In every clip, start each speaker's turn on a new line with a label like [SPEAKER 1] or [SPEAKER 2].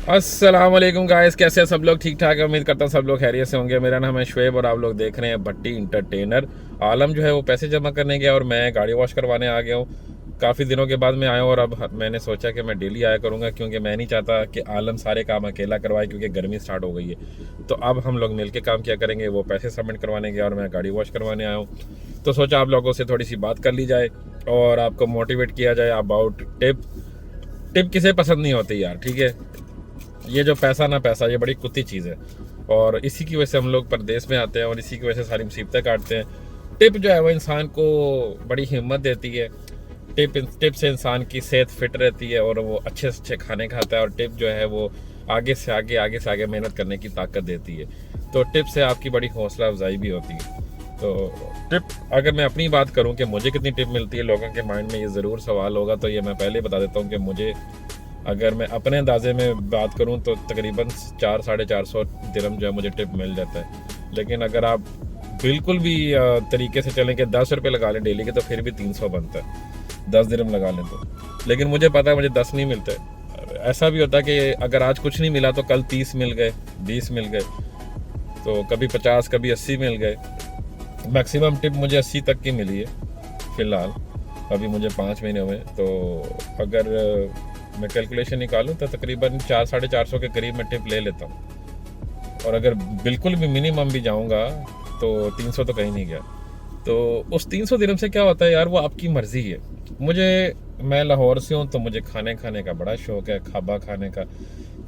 [SPEAKER 1] अस्सलाम वालेकुम गाइस, कैसे हैं सब लोग? ठीक ठाक है, उम्मीद करता हूँ सब लोग खैरियत से होंगे। मेरा नाम है शुएब और आप लोग देख रहे हैं भट्टी इंटरटेनर। आलम जो है वो पैसे जमा करने गया और मैं गाड़ी वॉश करवाने आ गया हूँ। काफ़ी दिनों के बाद मैं आया हूँ और अब मैंने सोचा कि मैं डेली आया करूँगा, क्योंकि मैं नहीं चाहता कि आलम सारे काम अकेला करवाए, क्योंकि गर्मी स्टार्ट हो गई है। तो अब हम लोग मिल के काम किया करेंगे। वो पैसे सबमिट करवाने गया और मैं गाड़ी वॉश करवाने आया हूँ। तो सोचा आप लोगों से थोड़ी सी बात कर ली जाए और आपको मोटिवेट किया जाए अबाउट टिप। टिप किसे पसंद नहीं होती यार, ठीक है। ये जो पैसा ना पैसा, ये बड़ी कुत्ती चीज़ है और इसी की वजह से हम लोग परदेश में आते हैं और इसी की वजह से सारी मुसीबतें काटते हैं। टिप जो है वो इंसान को बड़ी हिम्मत देती है। टिप से इंसान की सेहत फिट रहती है और वो अच्छे से अच्छे खाने खाता है। और टिप जो है वो आगे से आगे मेहनत करने की ताकत देती है। तो टिप से आपकी बड़ी हौसला अफजाई भी होती है। तो टिप, अगर मैं अपनी बात करूं कि मुझे कितनी टिप मिलती है, लोगों के माइंड में ये ज़रूर सवाल होगा। तो ये मैं पहले बता देता हूं कि मुझे, अगर मैं अपने अंदाजे में बात करूं तो तकरीबन 400-450 दिरहम जो है मुझे टिप मिल जाता है। लेकिन अगर आप बिल्कुल भी तरीके से चलें कि 10 रुपये लगा लें डेली के, तो फिर भी 300 बनता है। 10 दिरहम लगा लें तो। लेकिन मुझे पता है मुझे 10 नहीं मिलते। ऐसा भी होता है कि अगर आज कुछ नहीं मिला तो कल 30 मिल गए, 20 मिल गए, तो कभी 50, कभी 80 मिल गए। मैक्सिमम टिप मुझे 80 तक की मिली है फ़िलहाल। अभी मुझे 5 महीने हुए। तो अगर मैं कैलकुलेशन निकालूं तो तकरीबन 400-450 के करीब मैं टिप ले लेता हूं। और अगर बिल्कुल भी मिनिमम भी जाऊंगा तो 300 तो कहीं नहीं गया। तो उस 300 दिरहम से क्या होता है यार, वो आपकी मर्ज़ी है। मैं लाहौर से हूँ तो मुझे खाने खाने का बड़ा शौक़ है, खाबा खाने का।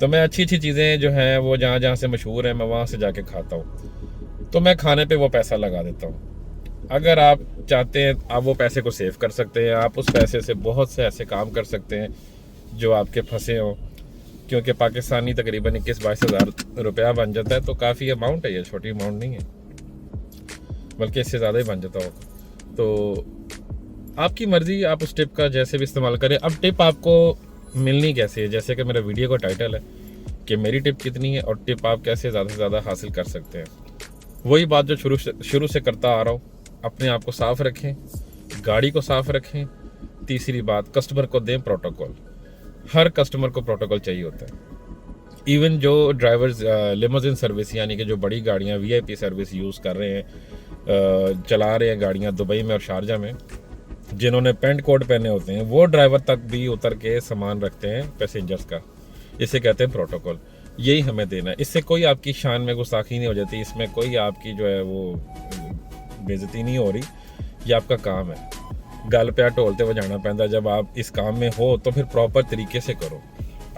[SPEAKER 1] तो मैं अच्छी अच्छी चीज़ें जो हैं वो जहाँ जहाँ से मशहूर हैं मैं वहाँ से जाके खाता हूँ। तो मैं खाने पे वो पैसा लगा देता हूँ। अगर आप चाहते हैं आप वो पैसे को सेव कर सकते हैं। आप उस पैसे से बहुत से ऐसे काम कर सकते हैं जो आपके फंसे हों, क्योंकि पाकिस्तानी तकरीबन 21-22 हज़ार रुपया बन जाता है। तो काफ़ी अमाउंट है, ये छोटी अमाउंट नहीं है, बल्कि इससे ज़्यादा ही बन जाता होगा। तो आपकी मर्ज़ी, आप उस टिप का जैसे भी इस्तेमाल करें। अब टिप आपको मिलनी कैसे है, जैसे कि मेरा वीडियो का टाइटल है कि मेरी टिप कितनी है और टिप आप कैसे ज़्यादा से ज़्यादा हासिल कर सकते हैं। वही बात जो शुरू से करता आ रहा हूँ, अपने आप को साफ़ रखें, गाड़ी को साफ़ रखें। तीसरी बात, कस्टमर को दें प्रोटोकॉल। हर कस्टमर को प्रोटोकॉल चाहिए होता है। इवन जो ड्राइवर्स लिमोजिन सर्विस, यानी कि जो बड़ी गाड़ियाँ वीआईपी सर्विस यूज़ कर रहे हैं, चला रहे हैं गाड़ियाँ दुबई में और शारजा में, जिन्होंने पेंट कोट पहने होते हैं, वो ड्राइवर तक भी उतर के सामान रखते हैं पैसेंजर्स का। इसे कहते हैं प्रोटोकॉल। यही हमें देना है। इससे कोई आपकी शान में गुस्ताखी नहीं हो जाती, इसमें कोई आपकी जो है वो बेइज्जती नहीं हो रही। ये आपका काम है। गल पे ढोलते बजाना पैंदा। जब आप इस काम में हो तो फिर प्रॉपर तरीके से करो।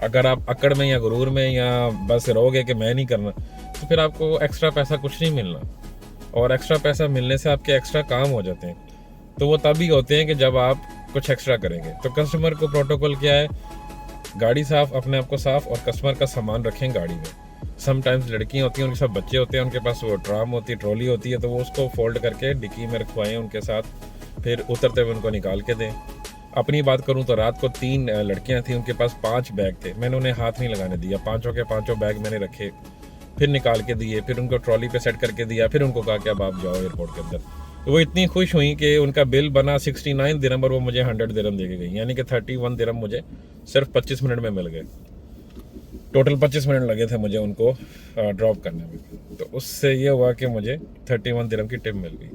[SPEAKER 1] अगर आप अकड़ में या गुरूर में या बस रहोगे कि मैं नहीं करना, तो फिर आपको एक्स्ट्रा पैसा कुछ नहीं मिलना। और एक्स्ट्रा पैसा मिलने से आपके एक्स्ट्रा काम हो जाते हैं। तो वो तभी होते हैं कि जब आप कुछ एक्स्ट्रा करेंगे। तो कस्टमर को प्रोटोकॉल क्या है? गाड़ी साफ़, अपने आप को साफ़, और कस्टमर का सामान रखें गाड़ी में। समटाइम्स लड़कियाँ होती हैं, उनके साथ बच्चे होते हैं, उनके पास वो ट्राम होती है, ट्रॉली होती है, तो वो उसको फोल्ड करके डिक्की में रखवाएं उनके साथ, फिर उतरते हुए उनको निकाल के दें। अपनी बात करूं तो रात को 3 लड़कियां थीं, उनके पास 5 बैग थे। मैंने उन्हें हाथ नहीं लगाने दिया, पाँचों के पाँचों बैग मैंने रखे, फिर निकाल के दिए, फिर उनको ट्रॉली पे सेट करके दिया, फिर उनको कहा कि अब आप जाओ एयरपोर्ट के अंदर। तो वो इतनी खुश हुई कि उनका बिल बना 69 दिरहम और वो मुझे 100 दिरहम दे के गई, यानी कि 31 दिरहम मुझे सिर्फ 25 मिनट में मिल गए। टोटल 25 मिनट लगे थे मुझे उनको ड्रॉप करने में। तो उससे ये हुआ कि मुझे 31 दिरहम की टिप मिल गई।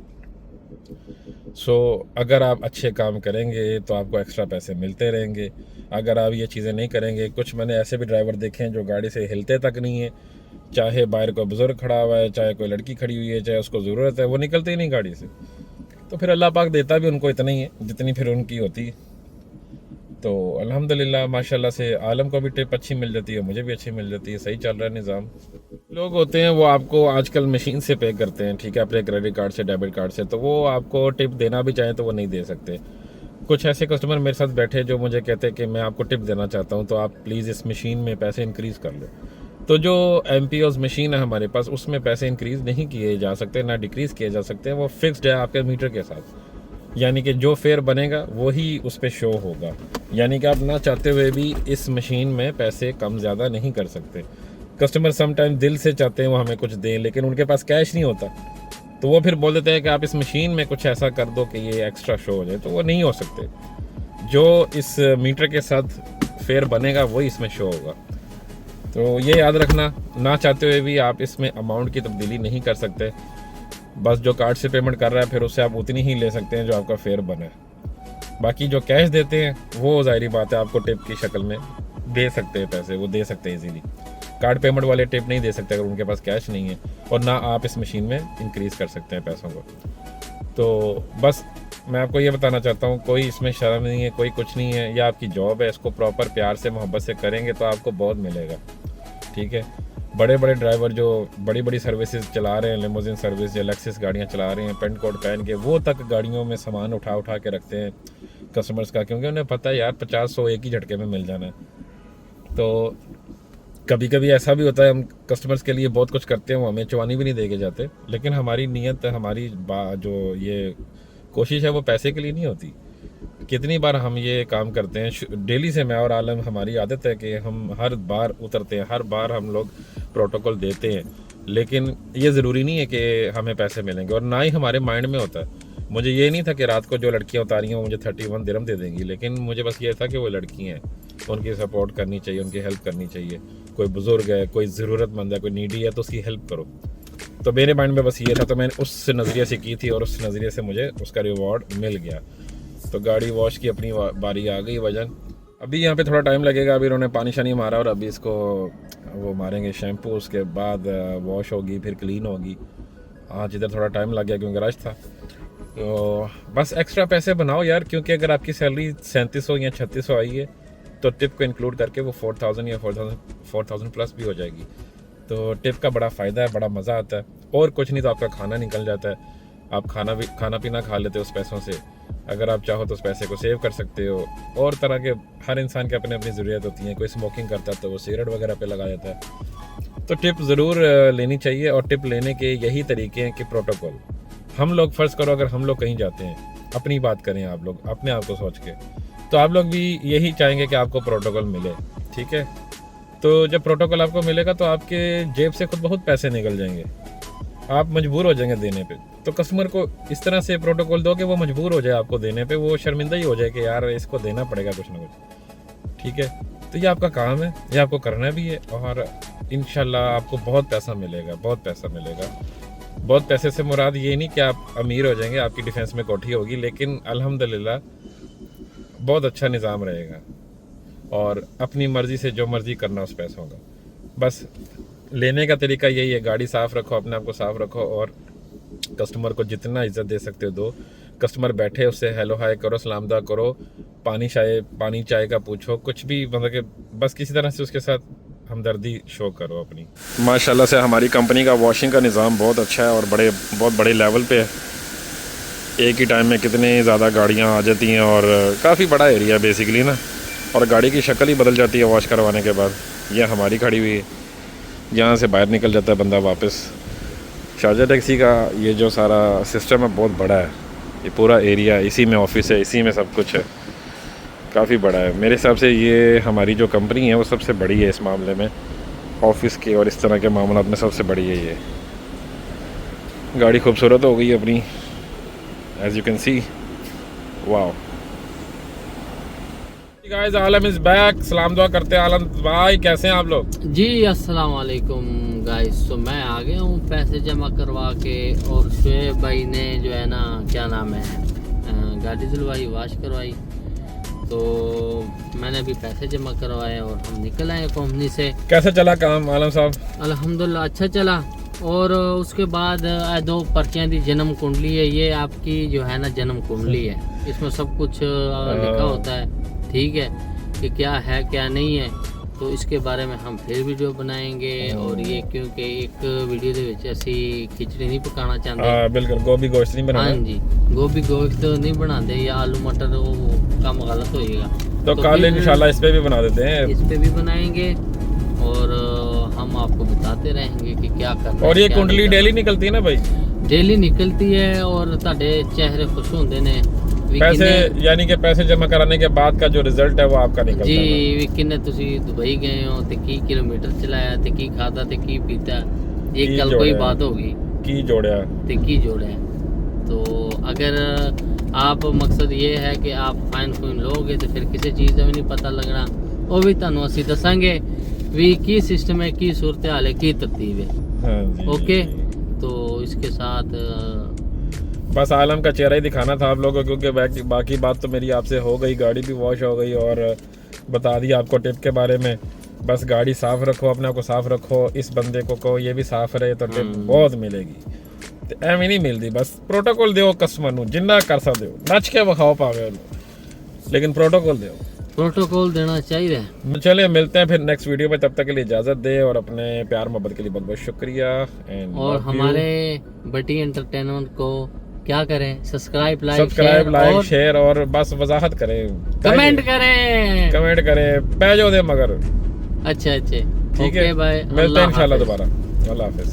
[SPEAKER 1] अगर आप अच्छे काम करेंगे तो आपको एक्स्ट्रा पैसे मिलते रहेंगे। अगर आप ये चीज़ें नहीं करेंगे, कुछ मैंने ऐसे भी ड्राइवर देखे हैं जो गाड़ी से हिलते तक नहीं है, चाहे बाहर कोई बुज़ुर्ग खड़ा हुआ है, चाहे कोई लड़की खड़ी हुई है, चाहे उसको ज़रूरत है, वो निकलते ही नहीं गाड़ी से। तो फिर अल्लाह पाक देता भी उनको इतना ही है जितनी फिर उनकी होती है। तो अल्हम्दुलिल्लाह माशाल्लाह से आलम को भी टिप अच्छी मिल जाती है, मुझे भी अच्छी मिल जाती है। सही चल रहा है निज़ाम। लोग होते हैं वो आपको आजकल मशीन से पे करते हैं, ठीक है, अपने क्रेडिट कार्ड से, डेबिट कार्ड से। तो वो आपको टिप देना भी चाहें तो वो नहीं दे सकते। कुछ ऐसे कस्टमर मेरे साथ बैठे जो मुझे कहते हैं कि मैं आपको टिप देना चाहता हूँ, तो आप प्लीज़ इस मशीन में पैसे इंक्रीज़ कर लो। तो जो MPO's मशीन है हमारे पास, उसमें पैसे इंक्रीज़ नहीं किए जा सकते, ना डिक्रीज़ किए जा सकते। वो फिक्स्ड है आपके मीटर के साथ, यानी कि जो फेयर बनेगा वही उस पर शो होगा। यानी कि आप ना चाहते हुए भी इस मशीन में पैसे कम ज़्यादा नहीं कर सकते। कस्टमर समटाइम दिल से चाहते हैं वो हमें कुछ दें, लेकिन उनके पास कैश नहीं होता, तो वो फिर बोल देते हैं कि आप इस मशीन में कुछ ऐसा कर दो कि ये एक्स्ट्रा शो हो जाए। तो वो नहीं हो सकते। जो इस मीटर के साथ फेयर बनेगा वही इसमें शो होगा। तो ये याद रखना, ना चाहते हुए भी आप इसमें अमाउंट की तब्दीली नहीं कर सकते। बस जो कार्ड से पेमेंट कर रहा है फिर उससे आप उतनी ही ले सकते हैं जो आपका फेयर बने। बाकी जो कैश देते हैं वो ज़ाहिरी बात है आपको टिप की शक्ल में दे सकते हैं, पैसे वो दे सकते हैं इजीली। कार्ड पेमेंट वाले टिप नहीं दे सकते अगर उनके पास कैश नहीं है, और ना आप इस मशीन में इंक्रीज़ कर सकते हैं पैसों को। तो बस मैं आपको ये बताना चाहता हूँ, कोई इसमें शर्म नहीं है, कोई कुछ नहीं है, ये आपकी जॉब है, इसको प्रॉपर प्यार से मोहब्बत से करेंगे तो आपको बहुत मिलेगा। ठीक है, बड़े बड़े ड्राइवर जो बड़ी बड़ी सर्विसेज चला रहे हैं, लिमोजिन सर्विस या लेक्सस गाड़ियाँ चला रहे हैं पेंट कोट पहन के, वो तक गाड़ियों में सामान उठा उठा के रखते हैं कस्टमर्स का, क्योंकि उन्हें पता है यार 50-100 एक ही झटके में मिल जाना है। तो कभी कभी ऐसा भी होता है हम कस्टमर्स के लिए बहुत कुछ करते हैं, वो हमें चवानी भी नहीं दे के जाते, लेकिन हमारी नीयत, हमारी जो ये कोशिश है वो पैसे के लिए नहीं होती। कितनी बार हम ये काम करते हैं डेली से, मैं और आलम, हमारी आदत है कि हम हर बार उतरते हैं, हर बार हम लोग प्रोटोकॉल देते हैं, लेकिन ये ज़रूरी नहीं है कि हमें पैसे मिलेंगे, और ना ही हमारे माइंड में होता है। मुझे ये नहीं था कि रात को जो लड़कियां उतारी हैं वो मुझे 31 दिरहम दे देंगी, लेकिन मुझे बस ये था कि वो लड़की हैं, उनकी सपोर्ट करनी चाहिए, उनकी हेल्प करनी चाहिए। कोई बुज़ुर्ग है, कोई ज़रूरतमंद है, कोई नीडी है, तो उसकी हेल्प करो। तो मेरे माइंड में बस ये था, तो मैंने उस नज़रिए से की थी और उस नज़रिए से मुझे उसका रिवॉर्ड मिल गया। तो गाड़ी वॉश की अपनी बारी आ गई वजन। अभी यहाँ पे थोड़ा टाइम लगेगा, अभी उन्होंने पानी शानी मारा और अभी इसको वो मारेंगे शैम्पू, उसके बाद वॉश होगी, फिर क्लीन होगी। आज इधर थोड़ा टाइम लग गया क्योंकि रश था। तो बस एक्स्ट्रा पैसे बनाओ यार, क्योंकि अगर आपकी सैलरी 3700 या 3600 आई है तो टिप को इंक्लूड करके वो 4000 या 4000 प्लस भी हो जाएगी। तो टिप का बड़ा फ़ायदा है, बड़ा मज़ा आता है। और कुछ नहीं तो आपका खाना निकल जाता है, आप खाना पीना खा लेते हो उस पैसों से। अगर आप चाहो तो उस पैसे को सेव कर सकते हो। और तरह के हर इंसान के अपने अपनी ज़रूरत होती है, कोई स्मोकिंग करता है तो वो सिगरेट वगैरह पे लगा जाता है। तो टिप ज़रूर लेनी चाहिए, और टिप लेने के यही तरीके हैं कि प्रोटोकॉल। हम लोग फ़र्ज़ करो अगर हम लोग कहीं जाते हैं, अपनी बात करें आप लोग अपने आप को सोच के, तो आप लोग भी यही चाहेंगे कि आपको प्रोटोकॉल मिले। ठीक है, तो जब प्रोटोकॉल आपको मिलेगा तो आपके जेब से खुद बहुत पैसे निकल जाएंगे, आप मजबूर हो जाएंगे देने पे। तो कस्टमर को इस तरह से प्रोटोकॉल दो कि वो मजबूर हो जाए आपको देने पे, वो शर्मिंदा ही हो जाए कि यार इसको देना पड़ेगा कुछ ना कुछ। ठीक है, तो ये आपका काम है, ये आपको करना भी है, और इंशाल्लाह आपको बहुत पैसा मिलेगा, बहुत पैसा मिलेगा। बहुत पैसे से मुराद ये नहीं कि आप अमीर हो जाएंगे, आपकी डिफेंस में कोठी होगी, लेकिन अल्हम्दुलिल्लाह बहुत अच्छा निज़ाम रहेगा, और अपनी मर्ज़ी से जो मर्ज़ी करना उस पैसों का। बस लेने का तरीका यही है, गाड़ी साफ़ रखो, अपने आप को साफ़ रखो, और कस्टमर को जितना इज़्ज़त दे सकते हो दो। कस्टमर बैठे उससे हेलो हाय करो, सलाम दुआ करो, पानी चाय का पूछो, कुछ भी, मतलब कि बस किसी तरह से उसके साथ हमदर्दी शो करो अपनी। माशाल्लाह से हमारी कंपनी का वॉशिंग का निज़ाम बहुत अच्छा है और बहुत बड़े लेवल पे है। एक ही टाइम में कितनी ज़्यादा गाड़ियाँ आ जाती हैं, और काफ़ी बड़ा एरिया बेसिकली ना, और गाड़ी की शक्ल ही बदल जाती है वॉश करवाने के बाद। यह हमारी खड़ी हुई है, यहाँ से बाहर निकल जाता है बंदा वापस। शारजा टैक्सी का ये जो सारा सिस्टम है बहुत बड़ा है, ये पूरा एरिया, इसी में ऑफिस है, इसी में सब कुछ है, काफ़ी बड़ा है। मेरे हिसाब से ये हमारी जो कंपनी है वो सबसे बड़ी है इस मामले में, ऑफिस के और इस तरह के मामलों में सबसे बड़ी है ये। गाड़ी खूबसूरत हो गई है अपनी, as you can see. Wow guys, Alam is back. सलाम दुआ करते हैं आलम भाई, कैसे हैं आप लोग?
[SPEAKER 2] जी अस्सलाम वालेकुम गाइस। तो मैं आ गया हूँ पैसे जमा करवा के, और शुएब भाई ने जो है ना, क्या नाम है, गाड़ी धुलवाई, वॉश करवाई। तो मैंने भी पैसे जमा करवाए और हम निकल आए कंपनी से।
[SPEAKER 1] कैसे चला काम आलम साहब?
[SPEAKER 2] अल्हम्दुलिल्लाह अच्छा चला। और उसके बाद 2 पर्चियाँ दी, जन्म कुंडली है, ये आपकी जो है ना जन्म कुंडली है, इसमें सब कुछ लिखा होता है, ठीक है, कि क्या है क्या नहीं है। तो इसके बारे में हम फिर वीडियो बनाएंगे, और ये क्योंकि एक वीडियो ਦੇ ਵਿੱਚ ਅਸੀਂ खिचड़ी नहीं पकाना चाहते।
[SPEAKER 1] हाँ बिल्कुल, गोभी गोश्त नहीं बनाना।
[SPEAKER 2] हाँ जी, गोभी गोश्त नहीं बनाते, या आलू मटर, वो काम गलत होएगा।
[SPEAKER 1] तो कल इंशाल्लाह इस पे भी बना देते हैं,
[SPEAKER 2] इस पे भी बनाएंगे, और हम आपको बताते रहेंगे कि क्या करना है।
[SPEAKER 1] और ये कुंडली डेली निकलती है ना भाई?
[SPEAKER 2] डेली निकलती है, और ਤੁਹਾਡੇ चेहरे खुश होंगे ने।
[SPEAKER 1] पैसे यानी कि पैसे जमा कराने के बाद का जो रिजल्ट है वो आपका निकलता
[SPEAKER 2] जी
[SPEAKER 1] है।
[SPEAKER 2] ਵੀ ਕਿੰਨੇ ਤੁਸੀਂ ਦੁਬਈ ਗਏ ਹੋ, ਤੇ ਕੀ ਕਿਲੋਮੀਟਰ ਚਲਾਇਆ, ਤੇ ਕੀ ਖਾਦਾ, ਤੇ ਕੀ पीता, ये
[SPEAKER 1] की
[SPEAKER 2] कल
[SPEAKER 1] जोड़ा
[SPEAKER 2] कोई
[SPEAKER 1] है।
[SPEAKER 2] बात होगी
[SPEAKER 1] की जोड़ा
[SPEAKER 2] ਤੇ ਕੀ जोड़ा है। तो अगर आप मकसद ये है कि आप फाइन लोगे, तो फिर किसी चीज़ का भी नहीं पता लगना, वो भी ਤੁਹਾਨੂੰ ਅਸੀਂ ਦੱਸਾਂਗੇ। भी की सिस्टम है, की सूरत हाल है, की तरतीब है।
[SPEAKER 1] हाँ जी।
[SPEAKER 2] ओके, तो इसके साथ
[SPEAKER 1] बस आलम का चेहरा ही दिखाना था आप लोगों को, क्योंकि बाकी बात तो मेरी आपसे हो गई, गाड़ी भी वॉश हो गई और बता दिया आपको टिप के बारे में। बस गाड़ी साफ रखो, अपने आप को साफ रखो, इस बंदे को कहो ये भी साफ रहे तो टिप बहुत मिलेगी। ਤੇ ਐਵੇਂ नहीं मिलती, बस प्रोटोकॉल ਦਿਓ ਕਸਟਮਰ ਨੂੰ ਜਿੰਨਾ ਕਰ ਸਕਦੇ ਹੋ, ਨੱਚ ਕੇ ਵਿਖਾਓ ਭਾਵੇਂ ਉਹਨੂੰ, लेकिन प्रोटोकॉल ਦਿਓ।
[SPEAKER 2] प्रोटोकॉल देना चाहिए।
[SPEAKER 1] चलिए मिलते हैं फिर नेक्स्ट वीडियो में, तब तक के लिए इजाज़त दे और अपने प्यार मोहब्बत के लिए बहुत बहुत शुक्रिया।
[SPEAKER 2] और हमारे बटी एंटरटेनमेंट को क्या करें, सब्सक्राइब लाइक
[SPEAKER 1] शेयर और बस वजाहत करें,
[SPEAKER 2] कमेंट करें
[SPEAKER 1] पैजो दे मगर।
[SPEAKER 2] अच्छा
[SPEAKER 1] ठीक है,
[SPEAKER 2] भाई,
[SPEAKER 1] मिलते हैं इंशाल्लाह दोबारा। अल्लाह हाफिज़।